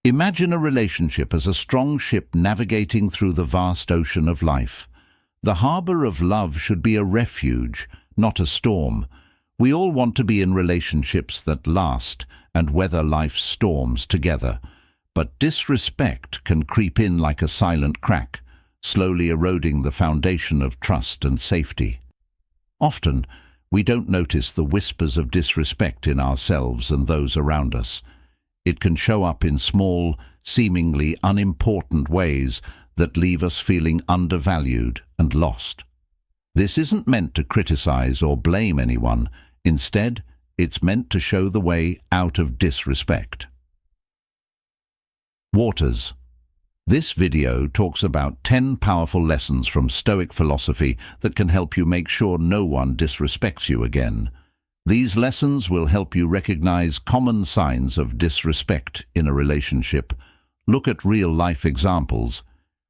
Imagine a relationship as a strong ship navigating through the vast ocean of life. The harbor of love should be a refuge, not a storm. We all want to be in relationships that last and weather life's storms together. But disrespect can creep in like a silent crack, slowly eroding the foundation of trust and safety. Often, we don't notice the whispers of disrespect in ourselves and those around us. It can show up in small, seemingly unimportant ways that leave us feeling undervalued and lost. This isn't meant to criticize or blame anyone. Instead, it's meant to show the way out of disrespect. Waters. This video talks about 10 powerful lessons from Stoic philosophy that can help you make sure no one disrespects you again. These lessons will help you recognize common signs of disrespect in a relationship, look at real-life examples,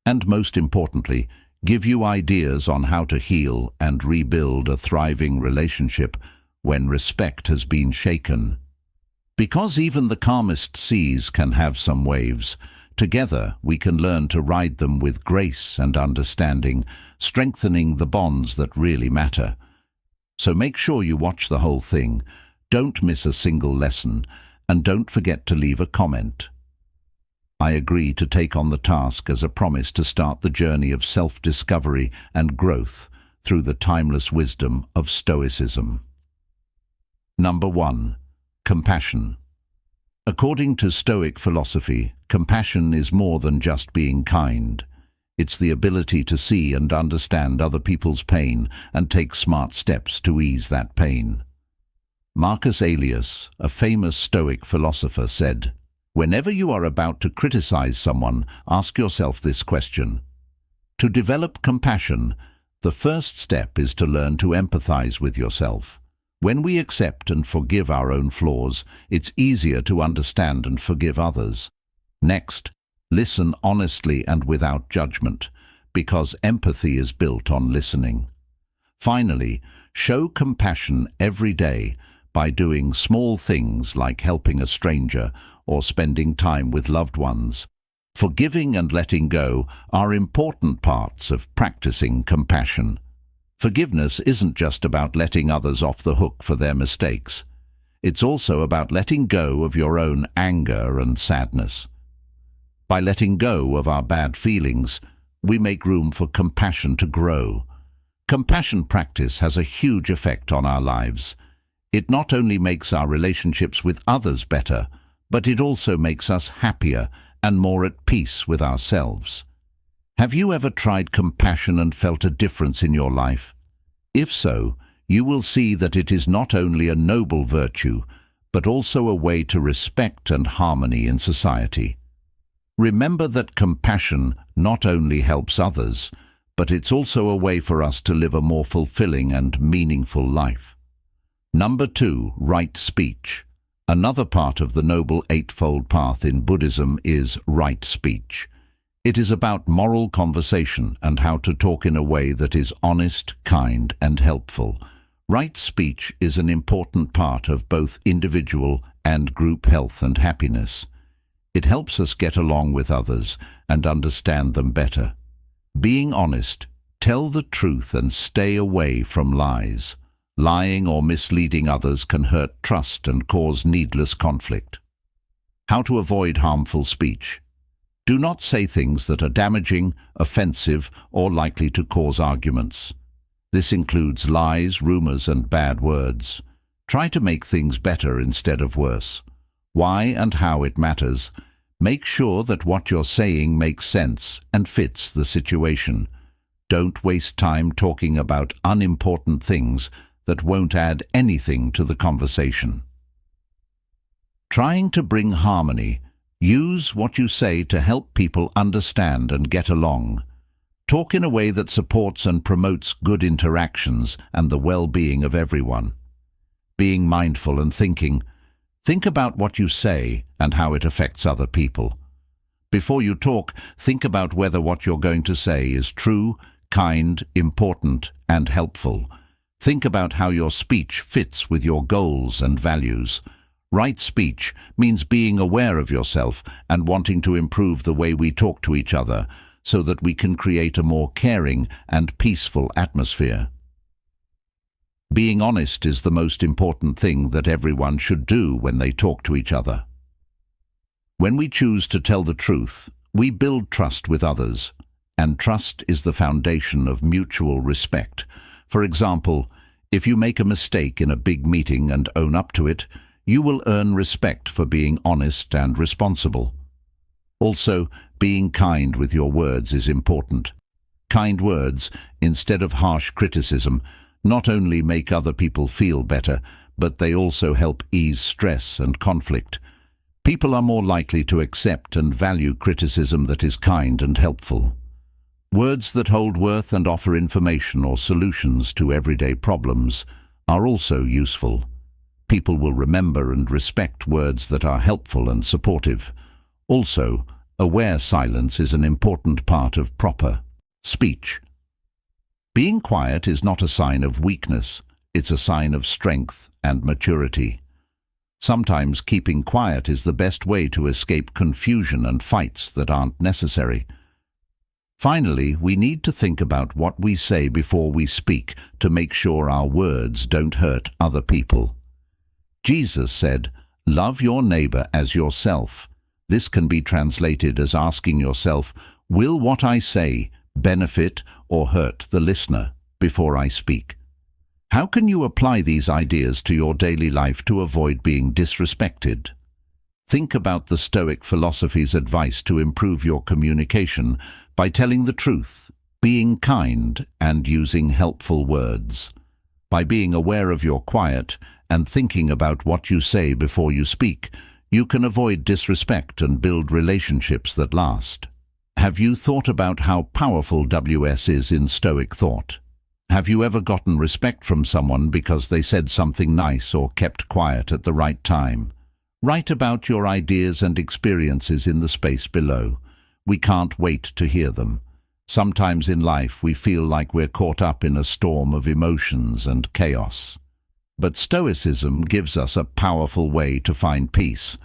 and most importantly, give you ideas on how to heal and rebuild a thriving relationship when respect has been shaken. Because even the calmest seas can have some waves, together we can learn to ride them with grace and understanding, strengthening the bonds that really matter. So make sure you watch the whole thing, don't miss a single lesson, and don't forget to leave a comment. I agree to take on the task as a promise to start the journey of self-discovery and growth through the timeless wisdom of Stoicism. Number 1. Compassion. According to Stoic philosophy, compassion is more than just being kind. It's the ability to see and understand other people's pain and take smart steps to ease that pain. Marcus Aurelius, a famous Stoic philosopher, said, "Whenever you are about to criticize someone, ask yourself this question. To develop compassion, the first step is to learn to empathize with yourself. When we accept and forgive our own flaws, it's easier to understand and forgive others. Next, listen honestly and without judgment, because empathy is built on listening. Finally, show compassion every day by doing small things like helping a stranger or spending time with loved ones. Forgiving and letting go are important parts of practicing compassion. Forgiveness isn't just about letting others off the hook for their mistakes. It's also about letting go of your own anger and sadness. By letting go of our bad feelings, we make room for compassion to grow. Compassion practice has a huge effect on our lives. It not only makes our relationships with others better, but it also makes us happier and more at peace with ourselves. Have you ever tried compassion and felt a difference in your life? If so, you will see that it is not only a noble virtue, but also a way to respect and harmony in society. Remember that compassion not only helps others, but it's also a way for us to live a more fulfilling and meaningful life. Number 2, right speech. Another part of the Noble Eightfold Path in Buddhism is right speech. It is about moral conversation and how to talk in a way that is honest, kind, and helpful. Right speech is an important part of both individual and group health and happiness. It helps us get along with others and understand them better. Being honest, tell the truth and stay away from lies. Lying or misleading others can hurt trust and cause needless conflict. How to avoid harmful speech. Do not say things that are damaging, offensive, or likely to cause arguments. This includes lies, rumors, and bad words. Try to make things better instead of worse. Why and how it matters. Make sure that what you're saying makes sense and fits the situation. Don't waste time talking about unimportant things that won't add anything to the conversation. Trying to bring harmony. Use what you say to help people understand and get along. Talk in a way that supports and promotes good interactions and the well-being of everyone. Being mindful and thinking. Think about what you say and how it affects other people. Before you talk, think about whether what you're going to say is true, kind, important, and helpful. Think about how your speech fits with your goals and values. Right speech means being aware of yourself and wanting to improve the way we talk to each other so that we can create a more caring and peaceful atmosphere. Being honest is the most important thing that everyone should do when they talk to each other. When we choose to tell the truth, we build trust with others, and trust is the foundation of mutual respect. For example, if you make a mistake in a big meeting and own up to it, you will earn respect for being honest and responsible. Also, being kind with your words is important. Kind words, instead of harsh criticism, not only make other people feel better, but they also help ease stress and conflict. People are more likely to accept and value criticism that is kind and helpful. Words that hold worth and offer information or solutions to everyday problems are also useful. People will remember and respect words that are helpful and supportive. Also, aware silence is an important part of proper speech. Being quiet is not a sign of weakness, it's a sign of strength and maturity. Sometimes keeping quiet is the best way to escape confusion and fights that aren't necessary. Finally, we need to think about what we say before we speak to make sure our words don't hurt other people. Jesus said, "Love your neighbor as yourself." This can be translated as asking yourself, will what I say benefit or hurt the listener before I speak? How can you apply these ideas to your daily life to avoid being disrespected? Think about the Stoic philosophy's advice to improve your communication by telling the truth, being kind, and using helpful words. By being aware of your quiet and thinking about what you say before you speak, you can avoid disrespect and build relationships that last. Have you thought about how powerful WS is in Stoic thought? Have you ever gotten respect from someone because they said something nice or kept quiet at the right time? Write about your ideas and experiences in the space below. We can't wait to hear them. Sometimes in life we feel like we're caught up in a storm of emotions and chaos. But Stoicism gives us a powerful way to find peace.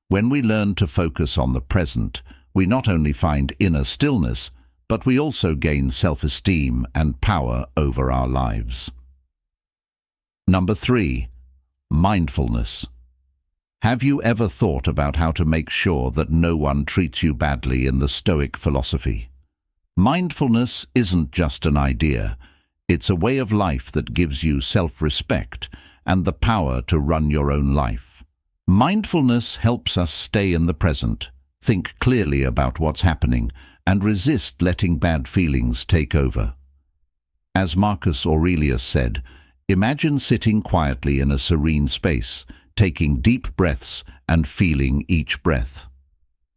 When we learn to focus on the present, we not only find inner stillness, but we also gain self-esteem and power over our lives. Number 3. Mindfulness. Have you ever thought about how to make sure that no one treats you badly in the Stoic philosophy? Mindfulness isn't just an idea. It's a way of life that gives you self-respect and the power to run your own life. Mindfulness helps us stay in the present, think clearly about what's happening, and resist letting bad feelings take over. As Marcus Aurelius said, imagine sitting quietly in a serene space, taking deep breaths and feeling each breath.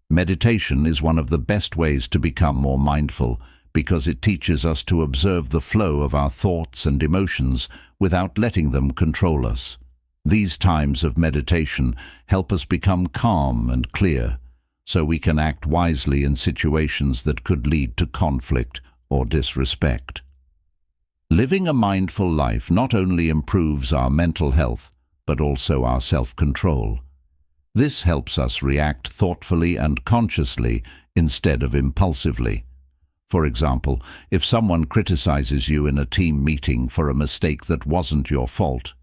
Meditation is one of the best ways to become more mindful because it teaches us to observe the flow of our thoughts and emotions without letting them control us. These times of meditation help us become calm and clear, so we can act wisely in situations that could lead to conflict or disrespect. Living a mindful life not only improves our mental health, but also our self-control. This helps us react thoughtfully and consciously instead of impulsively. For example, if someone criticizes you in a team meeting for a mistake that wasn't your fault,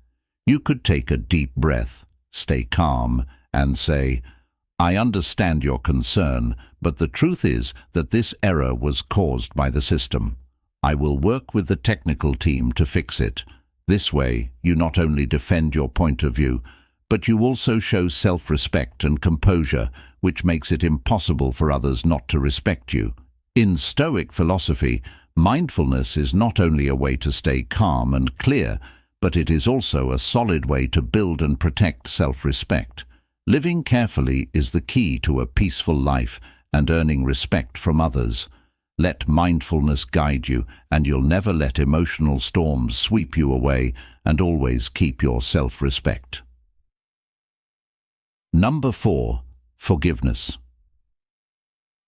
you could take a deep breath, stay calm, and say, "I understand your concern, but the truth is that this error was caused by the system. I will work with the technical team to fix it." This way, you not only defend your point of view, but you also show self-respect and composure, which makes it impossible for others not to respect you. In Stoic philosophy, mindfulness is not only a way to stay calm and clear, but it is also a solid way to build and protect self-respect. Living carefully is the key to a peaceful life and earning respect from others. Let mindfulness guide you, and you'll never let emotional storms sweep you away, and always keep your self-respect. Number 4. Forgiveness.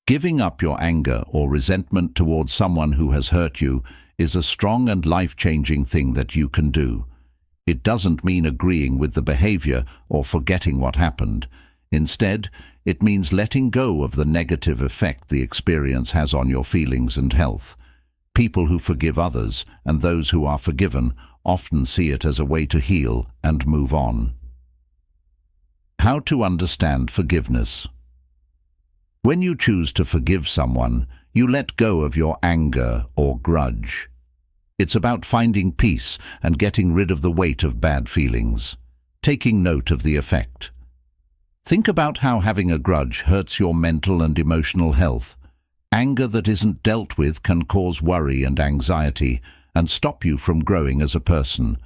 Giving up your anger or resentment towards someone who has hurt you is a strong and life-changing thing that you can do. It doesn't mean agreeing with the behavior or forgetting what happened. Instead, it means letting go of the negative effect the experience has on your feelings and health. People who forgive others and those who are forgiven often see it as a way to heal and move on. How to understand forgiveness. When you choose to forgive someone, you let go of your anger or grudge. It's about finding peace and getting rid of the weight of bad feelings, taking note of the effect. Think about how having a grudge hurts your mental and emotional health. Anger that isn't dealt with can cause worry and anxiety and stop you from growing as a person.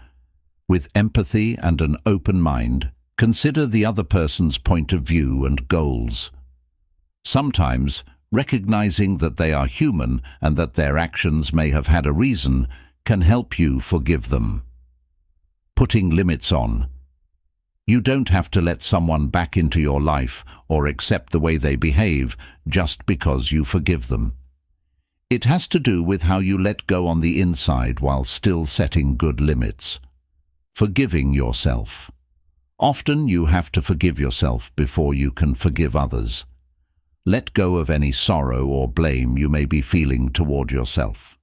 With empathy and an open mind, consider the other person's point of view and goals. Sometimes, recognizing that they are human and that their actions may have had a reason can help you forgive them. Putting limits on. You don't have to let someone back into your life or accept the way they behave just because you forgive them. It has to do with how you let go on the inside while still setting good limits. Forgiving yourself. Often you have to forgive yourself before you can forgive others. Let go of any sorrow or blame you may be feeling toward yourself.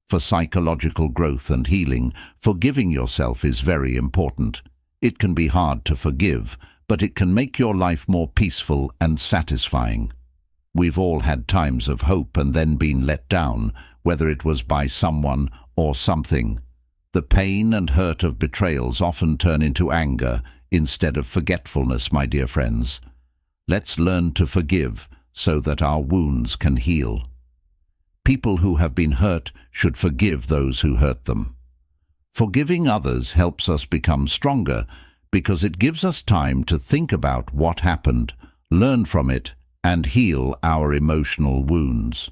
For psychological growth and healing, forgiving yourself is very important. It can be hard to forgive, but it can make your life more peaceful and satisfying. We've all had times of hope and then been let down, whether it was by someone or something. The pain and hurt of betrayals often turn into anger instead of forgetfulness, my dear friends. Let's learn to forgive so that our wounds can heal. People who have been hurt should forgive those who hurt them. Forgiving others helps us become stronger because it gives us time to think about what happened, learn from it, and heal our emotional wounds.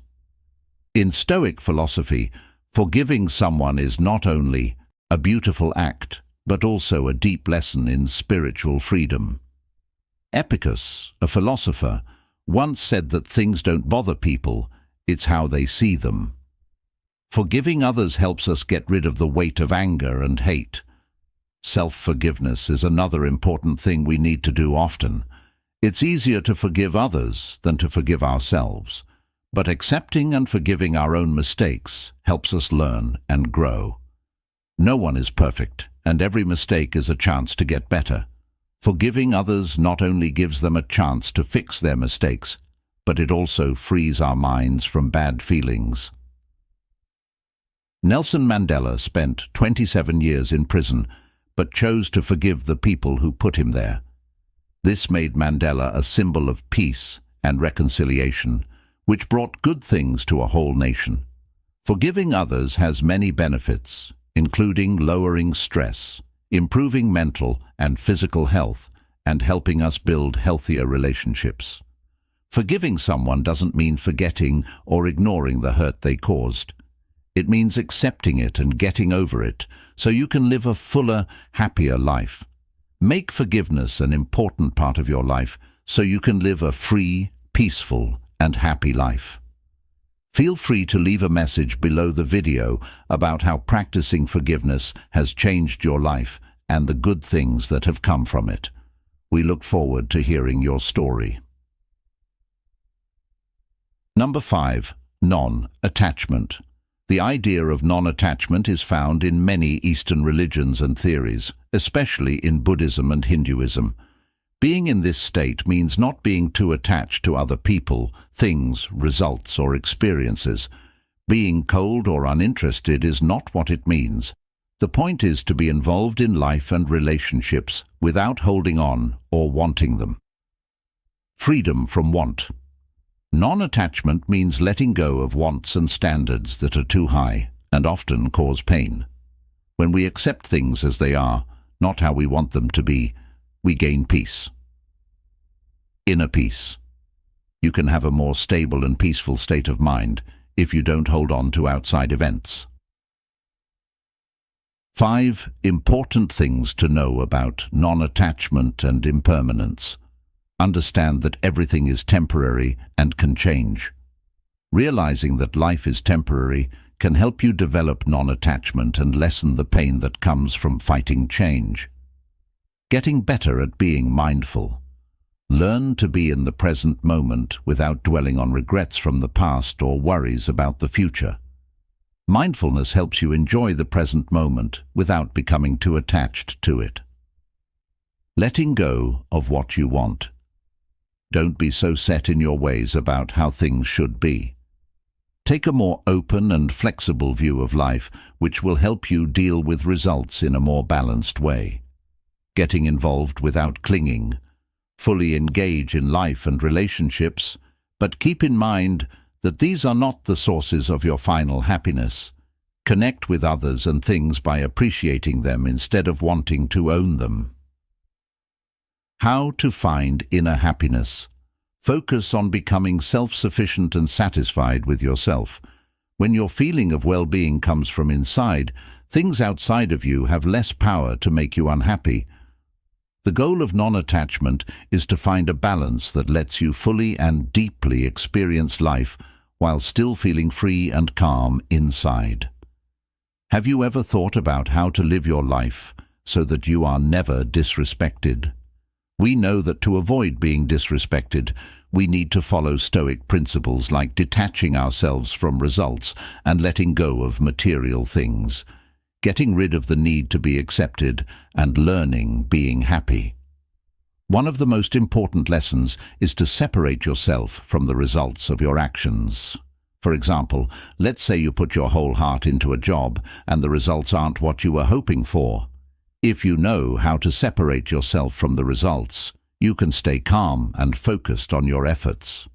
In Stoic philosophy, forgiving someone is not only a beautiful act, but also a deep lesson in spiritual freedom. Epicurus, a philosopher, once said that things don't bother people, it's how they see them. Forgiving others helps us get rid of the weight of anger and hate. Self-forgiveness is another important thing we need to do often. It's easier to forgive others than to forgive ourselves, but accepting and forgiving our own mistakes helps us learn and grow. No one is perfect, and every mistake is a chance to get better. Forgiving others not only gives them a chance to fix their mistakes, but it also frees our minds from bad feelings. Nelson Mandela spent 27 years in prison, but chose to forgive the people who put him there. This made Mandela a symbol of peace and reconciliation, which brought good things to a whole nation. Forgiving others has many benefits, including lowering stress, improving mental and physical health, and helping us build healthier relationships. Forgiving someone doesn't mean forgetting or ignoring the hurt they caused. It means accepting it and getting over it, so you can live a fuller, happier life. Make forgiveness an important part of your life, so you can live a free, peaceful, and happy life. Feel free to leave a message below the video about how practicing forgiveness has changed your life and the good things that have come from it. We look forward to hearing your story. Number 5. Non-attachment. The idea of non-attachment is found in many Eastern religions and theories, especially in Buddhism and Hinduism. Being in this state means not being too attached to other people, things, results, or experiences. Being cold or uninterested is not what it means. The point is to be involved in life and relationships without holding on or wanting them. Freedom from want. Non-attachment means letting go of wants and standards that are too high and often cause pain. When we accept things as they are, not how we want them to be, we gain peace. Inner peace. You can have a more stable and peaceful state of mind if you don't hold on to outside events. 5 important things to know about non-attachment and impermanence. Understand that everything is temporary and can change. Realizing that life is temporary can help you develop non-attachment and lessen the pain that comes from fighting change. Getting better at being mindful. Learn to be in the present moment without dwelling on regrets from the past or worries about the future. Mindfulness helps you enjoy the present moment without becoming too attached to it. Letting go of what you want. Don't be so set in your ways about how things should be. Take a more open and flexible view of life, which will help you deal with results in a more balanced way. Getting involved without clinging. Fully engage in life and relationships, but keep in mind that these are not the sources of your final happiness. Connect with others and things by appreciating them instead of wanting to own them. How to find inner happiness. Focus on becoming self-sufficient and satisfied with yourself. When your feeling of well-being comes from inside, things outside of you have less power to make you unhappy. The goal of non-attachment is to find a balance that lets you fully and deeply experience life while still feeling free and calm inside. Have you ever thought about how to live your life so that you are never disrespected? We know that to avoid being disrespected, we need to follow Stoic principles like detaching ourselves from results and letting go of material things, getting rid of the need to be accepted, and learning being happy. One of the most important lessons is to separate yourself from the results of your actions. For example, let's say you put your whole heart into a job and the results aren't what you were hoping for. If you know how to separate yourself from the results, you can stay calm and focused on your efforts.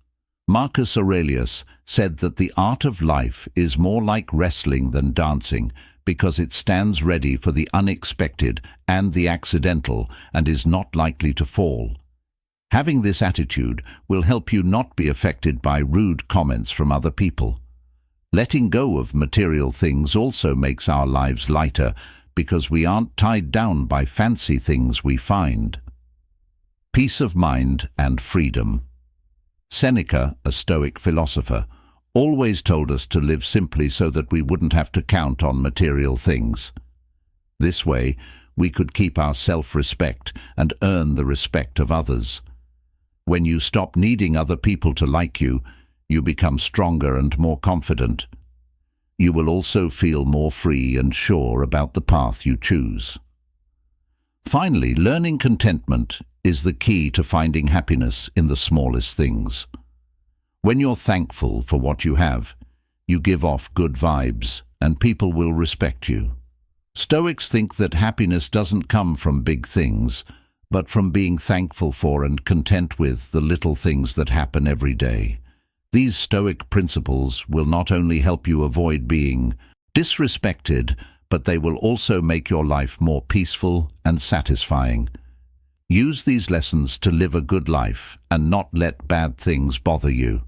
Marcus Aurelius said that the art of life is more like wrestling than dancing, because it stands ready for the unexpected and the accidental and is not likely to fall. Having this attitude will help you not be affected by rude comments from other people. Letting go of material things also makes our lives lighter because we aren't tied down by fancy things we find. Peace of mind and freedom. Seneca, a Stoic philosopher, always told us to live simply so that we wouldn't have to count on material things. This way, we could keep our self-respect and earn the respect of others. When you stop needing other people to like you, you become stronger and more confident. You will also feel more free and sure about the path you choose. Finally, learning contentment is the key to finding happiness in the smallest things. When you're thankful for what you have, you give off good vibes and people will respect you. Stoics think that happiness doesn't come from big things, but from being thankful for and content with the little things that happen every day. These Stoic principles will not only help you avoid being disrespected, but they will also make your life more peaceful and satisfying. Use these lessons to live a good life and not let bad things bother you.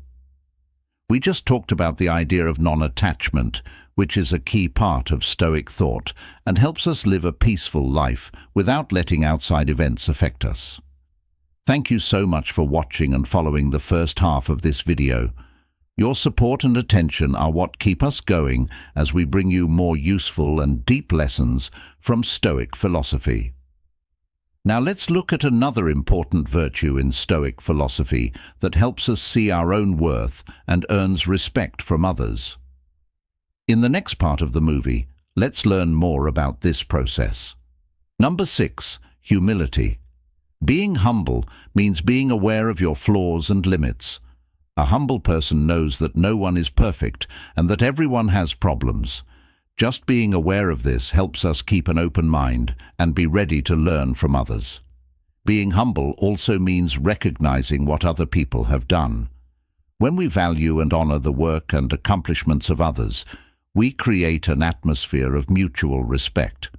We just talked about the idea of non-attachment, which is a key part of Stoic thought and helps us live a peaceful life without letting outside events affect us. Thank you so much for watching and following the first half of this video. Your support and attention are what keep us going as we bring you more useful and deep lessons from Stoic philosophy. Now let's look at another important virtue in Stoic philosophy that helps us see our own worth and earns respect from others. In the next part of the movie, let's learn more about this process. Number 6, humility. Being humble means being aware of your flaws and limits. A humble person knows that no one is perfect and that everyone has problems. Just being aware of this helps us keep an open mind and be ready to learn from others. Being humble also means recognizing what other people have done. When we value and honor the work and accomplishments of others, we create an atmosphere of mutual respect.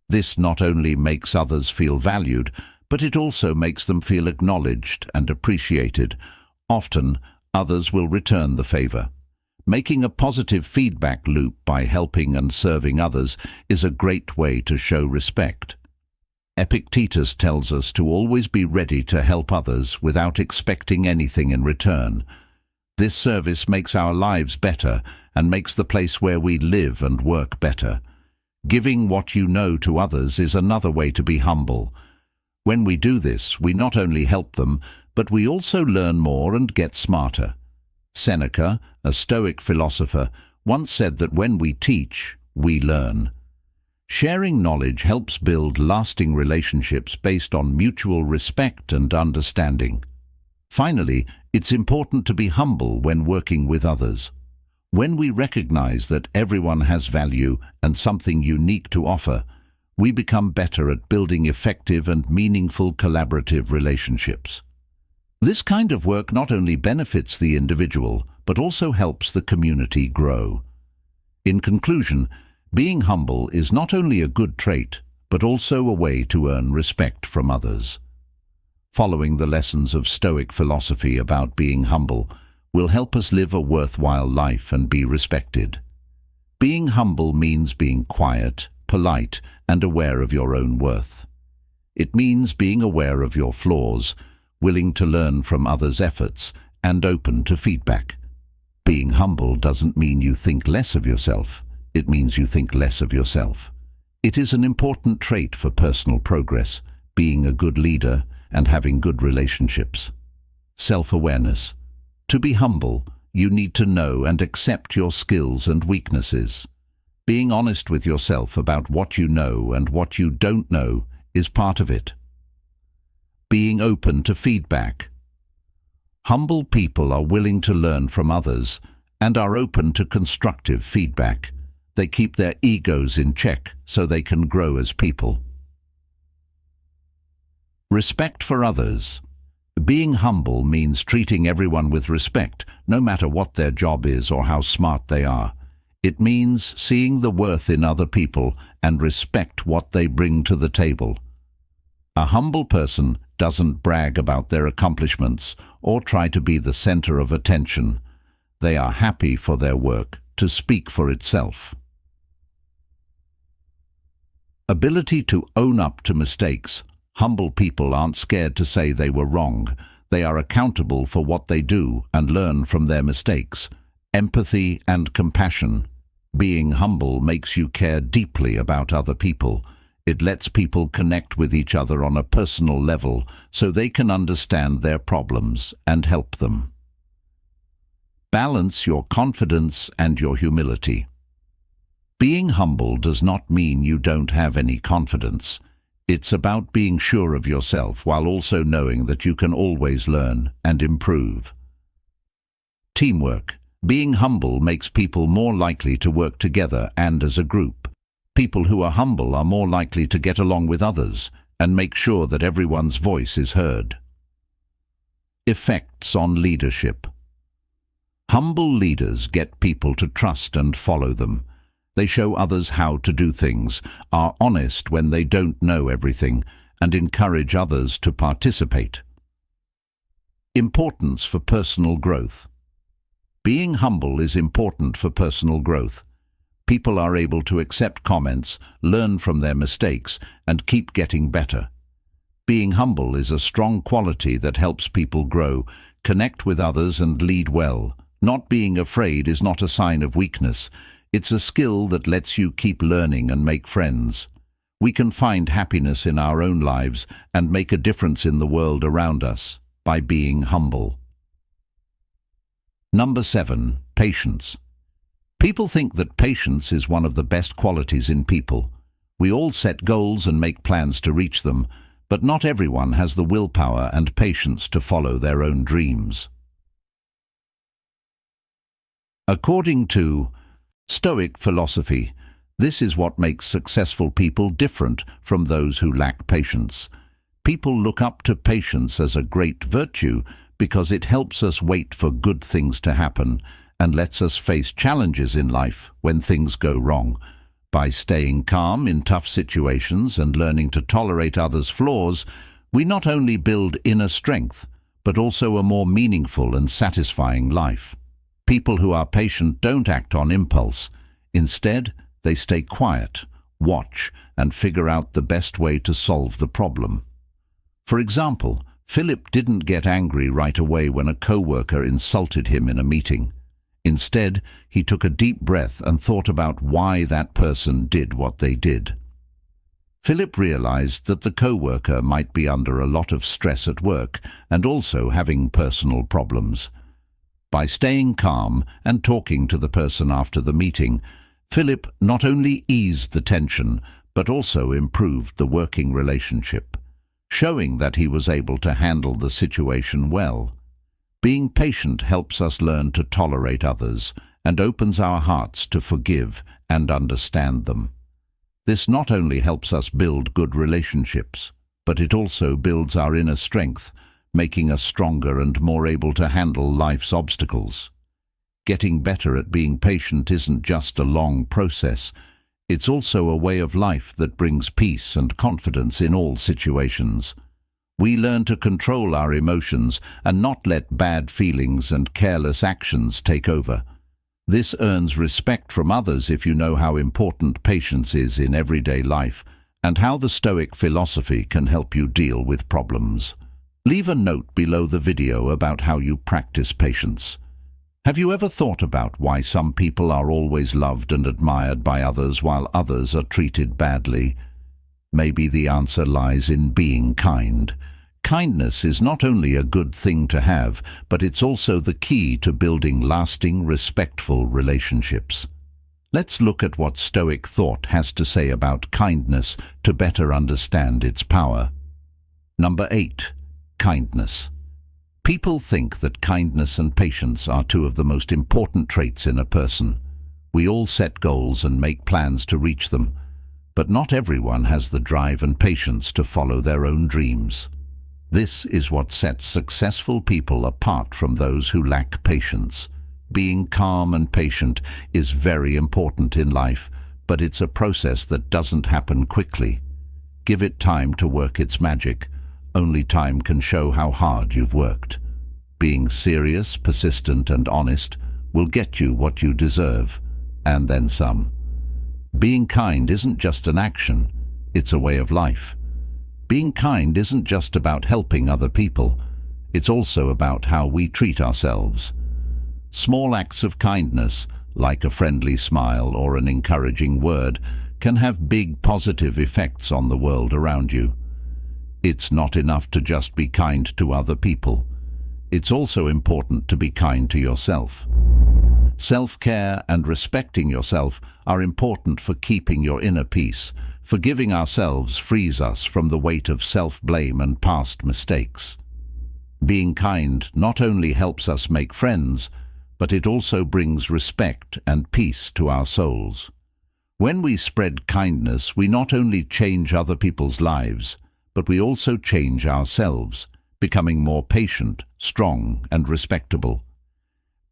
This not only makes others feel valued, but it also makes them feel acknowledged and appreciated. Often, others will return the favor. Making a positive feedback loop by helping and serving others is a great way to show respect. Epictetus tells us to always be ready to help others without expecting anything in return. This service makes our lives better and makes the place where we live and work better. Giving what you know to others is another way to be humble. When we do this, we not only help them, but we also learn more and get smarter. Seneca, a Stoic philosopher, once said that when we teach, we learn. Sharing knowledge helps build lasting relationships based on mutual respect and understanding. Finally, it's important to be humble when working with others. When we recognize that everyone has value and something unique to offer, we become better at building effective and meaningful collaborative relationships. This kind of work not only benefits the individual, but also helps the community grow. In conclusion, being humble is not only a good trait, but also a way to earn respect from others. Following the lessons of Stoic philosophy about being humble will help us live a worthwhile life and be respected. Being humble means being quiet, polite, and aware of your own worth. It means being aware of your flaws, willing to learn from others' efforts, and open to feedback. Being humble doesn't mean you think less of yourself. It means you think less of yourself. It is an important trait for personal progress, being a good leader and having good relationships. Self-awareness. To be humble, you need to know and accept your skills and weaknesses. Being honest with yourself about what you know and what you don't know is part of it. Being open to feedback. Humble people are willing to learn from others and are open to constructive feedback. They keep their egos in check so they can grow as people. Respect for others. Being humble means treating everyone with respect, no matter what their job is or how smart they are. It means seeing the worth in other people and respect what they bring to the table. A humble person doesn't brag about their accomplishments or try to be the center of attention. They are happy for their work to speak for itself. Ability to own up to mistakes. Humble people aren't scared to say they were wrong. They are accountable for what they do and learn from their mistakes. Empathy and compassion. Being humble makes you care deeply about other people. It lets people connect with each other on a personal level so they can understand their problems and help them. Balance your confidence and your humility. Being humble does not mean you don't have any confidence. It's about being sure of yourself while also knowing that you can always learn and improve. Teamwork. Being humble makes people more likely to work together and as a group. People who are humble are more likely to get along with others and make sure that everyone's voice is heard. Effects on leadership. Humble leaders get people to trust and follow them. They show others how to do things, are honest when they don't know everything, and encourage others to participate. Importance for personal growth. Being humble is important for personal growth. People are able to accept comments, learn from their mistakes, and keep getting better. Being humble is a strong quality that helps people grow, connect with others, and lead well. Not being afraid is not a sign of weakness. It's a skill that lets you keep learning and make friends. We can find happiness in our own lives and make a difference in the world around us by being humble. Number 7, patience. People think that patience is one of the best qualities in people. We all set goals and make plans to reach them, but not everyone has the willpower and patience to follow their own dreams. According to Stoic philosophy, this is what makes successful people different from those who lack patience. People look up to patience as a great virtue because it helps us wait for good things to happen and lets us face challenges in life when things go wrong. By staying calm in tough situations and learning to tolerate others' flaws, we not only build inner strength, but also a more meaningful and satisfying life. People who are patient don't act on impulse. Instead, they stay quiet, watch, and figure out the best way to solve the problem. For example, Philip didn't get angry right away when a co-worker insulted him in a meeting. Instead, he took a deep breath and thought about why that person did what they did. Philip realized that the co-worker might be under a lot of stress at work and also having personal problems. By staying calm and talking to the person after the meeting, Philip not only eased the tension but also improved the working relationship, showing that he was able to handle the situation well. Being patient helps us learn to tolerate others and opens our hearts to forgive and understand them. This not only helps us build good relationships, but it also builds our inner strength, making us stronger and more able to handle life's obstacles. Getting better at being patient isn't just a long process. It's also a way of life that brings peace and confidence in all situations. We learn to control our emotions and not let bad feelings and careless actions take over. This earns respect from others if you know how important patience is in everyday life and how the Stoic philosophy can help you deal with problems. Leave a note below the video about how you practice patience. Have you ever thought about why some people are always loved and admired by others while others are treated badly? Maybe the answer lies in being kind. Kindness is not only a good thing to have, but it's also the key to building lasting, respectful relationships. Let's look at what Stoic thought has to say about kindness to better understand its power. Number 8. Kindness. People think that kindness and patience are two of the most important traits in a person. We all set goals and make plans to reach them, but not everyone has the drive and patience to follow their own dreams. This is what sets successful people apart from those who lack patience. Being calm and patient is very important in life, but it's a process that doesn't happen quickly. Give it time to work its magic. Only time can show how hard you've worked. Being serious, persistent, and honest will get you what you deserve, and then some. Being kind isn't just an action, it's a way of life. Being kind isn't just about helping other people, it's also about how we treat ourselves. Small acts of kindness, like a friendly smile or an encouraging word, can have big positive effects on the world around you. It's not enough to just be kind to other people. It's also important to be kind to yourself. Self-care and respecting yourself are important for keeping your inner peace. Forgiving ourselves frees us from the weight of self-blame and past mistakes. Being kind not only helps us make friends, but it also brings respect and peace to our souls. When we spread kindness, we not only change other people's lives, but we also change ourselves, becoming more patient, strong, and respectable.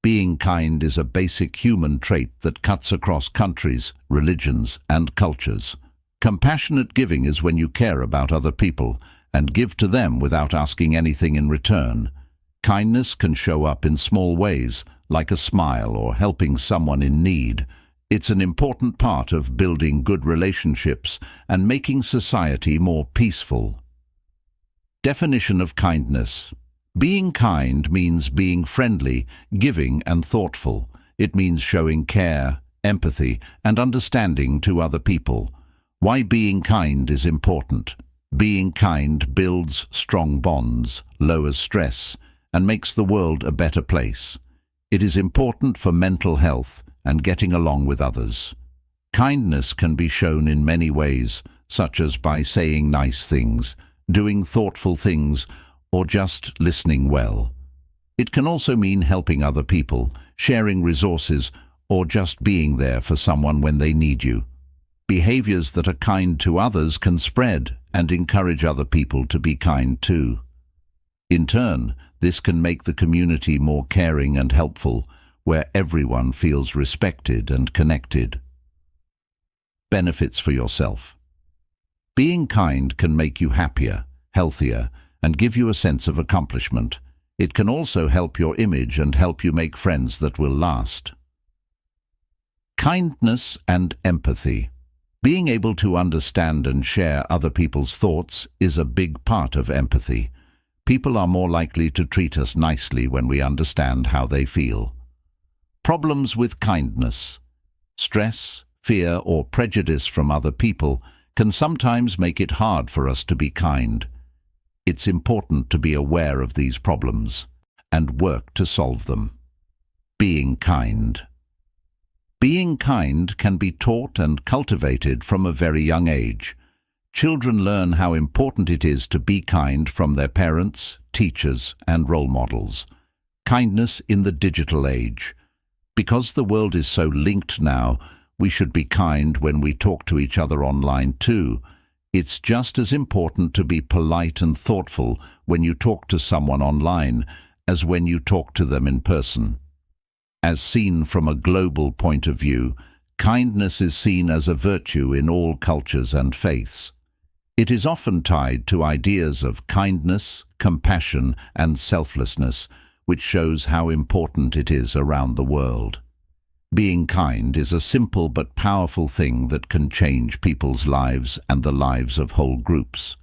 Being kind is a basic human trait that cuts across countries, religions, and cultures. Compassionate giving is when you care about other people and give to them without asking anything in return. Kindness can show up in small ways, like a smile or helping someone in need. It's an important part of building good relationships and making society more peaceful. Definition of kindness. Being kind means being friendly, giving, and thoughtful. It means showing care, empathy, and understanding to other people. Why being kind is important. Being kind builds strong bonds, lowers stress, and makes the world a better place. It is important for mental health and getting along with others. Kindness can be shown in many ways, such as by saying nice things, doing thoughtful things, or just listening well. It can also mean helping other people, sharing resources, or just being there for someone when they need you. Behaviors that are kind to others can spread and encourage other people to be kind too. In turn, this can make the community more caring and helpful, where everyone feels respected and connected. Benefits for yourself. Being kind can make you happier, healthier, and give you a sense of accomplishment. It can also help your image and help you make friends that will last. Kindness and empathy. Being able to understand and share other people's thoughts is a big part of empathy. People are more likely to treat us nicely when we understand how they feel. Problems with kindness. Stress, fear, or prejudice from other people can sometimes make it hard for us to be kind. It's important to be aware of these problems and work to solve them. Being kind. Being kind can be taught and cultivated from a very young age. Children learn how important it is to be kind from their parents, teachers, and role models. Kindness in the digital age. Because the world is so linked now, we should be kind when we talk to each other online too. It's just as important to be polite and thoughtful when you talk to someone online as when you talk to them in person. As seen from a global point of view, kindness is seen as a virtue in all cultures and faiths. It is often tied to ideas of kindness, compassion, and selflessness, which shows how important it is around the world. Being kind is a simple but powerful thing that can change people's lives and the lives of whole groups.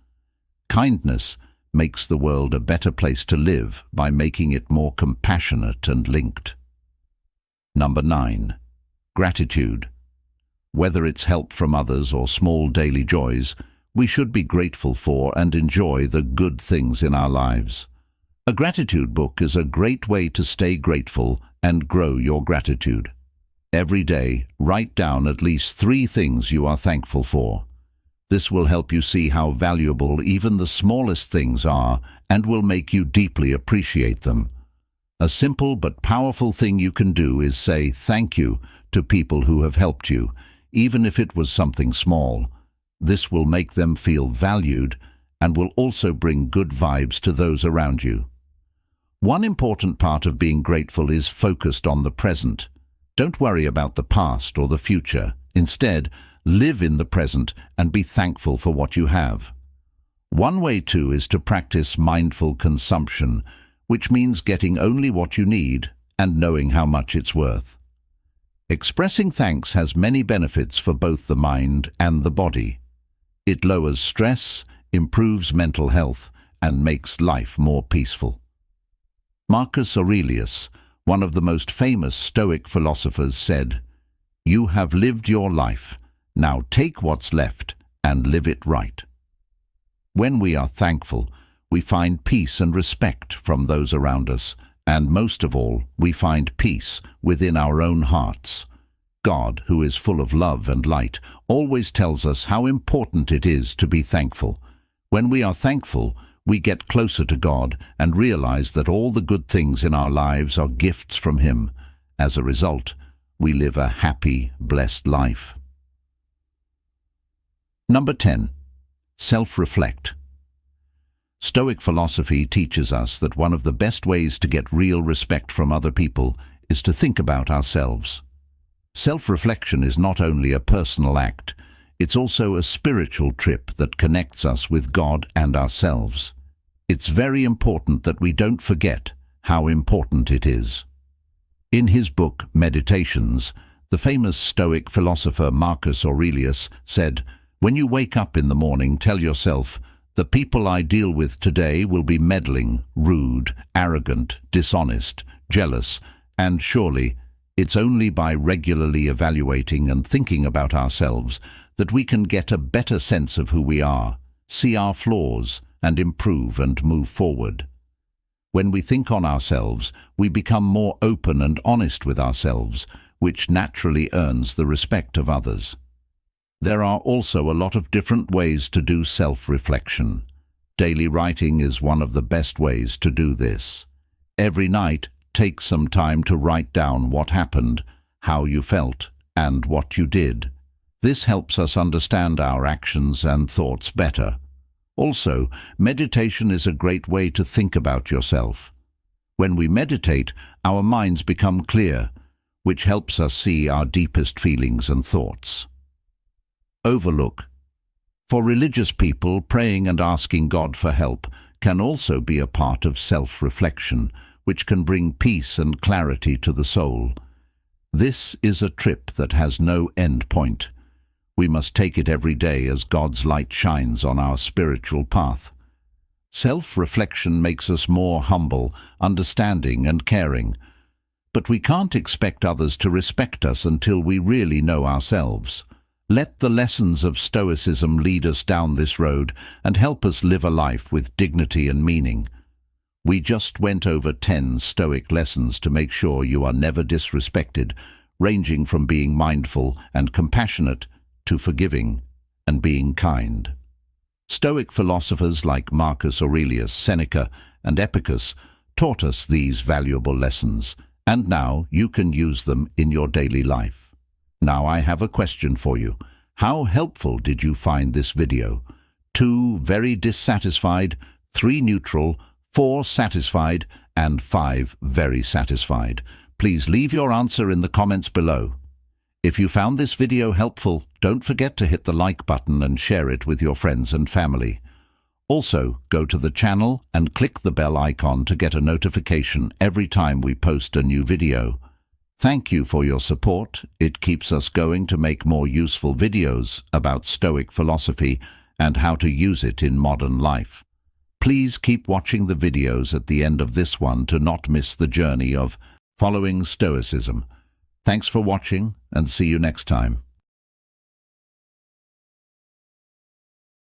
Kindness makes the world a better place to live by making it more compassionate and linked. Number 9. Gratitude. Whether it's help from others or small daily joys, we should be grateful for and enjoy the good things in our lives. A gratitude book is a great way to stay grateful and grow your gratitude. Every day, write down at least 3 things you are thankful for. This will help you see how valuable even the smallest things are and will make you deeply appreciate them. A simple but powerful thing you can do is say thank you to people who have helped you, even if it was something small. This will make them feel valued and will also bring good vibes to those around you. One important part of being grateful is focused on the present. Don't worry about the past or the future. Instead, live in the present and be thankful for what you have. One way too is to practice mindful consumption, which means getting only what you need and knowing how much it's worth. Expressing thanks has many benefits for both the mind and the body. It lowers stress, improves mental health, and makes life more peaceful. Marcus Aurelius, one of the most famous Stoic philosophers, said, "You have lived your life. Now take what's left and live it right." When we are thankful, we find peace and respect from those around us, and most of all, we find peace within our own hearts. God, who is full of love and light, always tells us how important it is to be thankful. When we are thankful, we get closer to God and realize that all the good things in our lives are gifts from Him. As a result, we live a happy, blessed life. Number 10. Self-reflect. Stoic philosophy teaches us that one of the best ways to get real respect from other people is to think about ourselves. Self-reflection is not only a personal act, it's also a spiritual trip that connects us with God and ourselves. It's very important that we don't forget how important it is. In his book, Meditations, the famous Stoic philosopher Marcus Aurelius said, "When you wake up in the morning, tell yourself, 'The people I deal with today will be meddling, rude, arrogant, dishonest, jealous, and surely it's only by regularly evaluating and thinking about ourselves that we can get a better sense of who we are, see our flaws, and improve and move forward.' When we think on ourselves, we become more open and honest with ourselves, which naturally earns the respect of others. There are also a lot of different ways to do self-reflection. Daily writing is one of the best ways to do this. Every night, take some time to write down what happened, how you felt, and what you did. This helps us understand our actions and thoughts better. Also, meditation is a great way to think about yourself. When we meditate, our minds become clear, which helps us see our deepest feelings and thoughts. Overlook. For religious people, praying and asking God for help can also be a part of self-reflection, which can bring peace and clarity to the soul. This is a trip that has no end point. We must take it every day as God's light shines on our spiritual path. Self-reflection makes us more humble, understanding and caring. But we can't expect others to respect us until we really know ourselves. Let the lessons of Stoicism lead us down this road and help us live a life with dignity and meaning. We just went over 10 Stoic lessons to make sure you are never disrespected, ranging from being mindful and compassionate to forgiving and being kind. Stoic philosophers like Marcus Aurelius, Seneca, and Epicurus taught us these valuable lessons, and now you can use them in your daily life. Now I have a question for you. How helpful did you find this video? 2 very dissatisfied, 3 neutral, 4 satisfied, and 5 very satisfied. Please leave your answer in the comments below. If you found this video helpful, don't forget to hit the like button and share it with your friends and family. Also, go to the channel and click the bell icon to get a notification every time we post a new video. Thank you for your support. It keeps us going to make more useful videos about Stoic philosophy and how to use it in modern life. Please keep watching the videos at the end of this one to not miss the journey of following Stoicism. Thanks for watching and see you next time.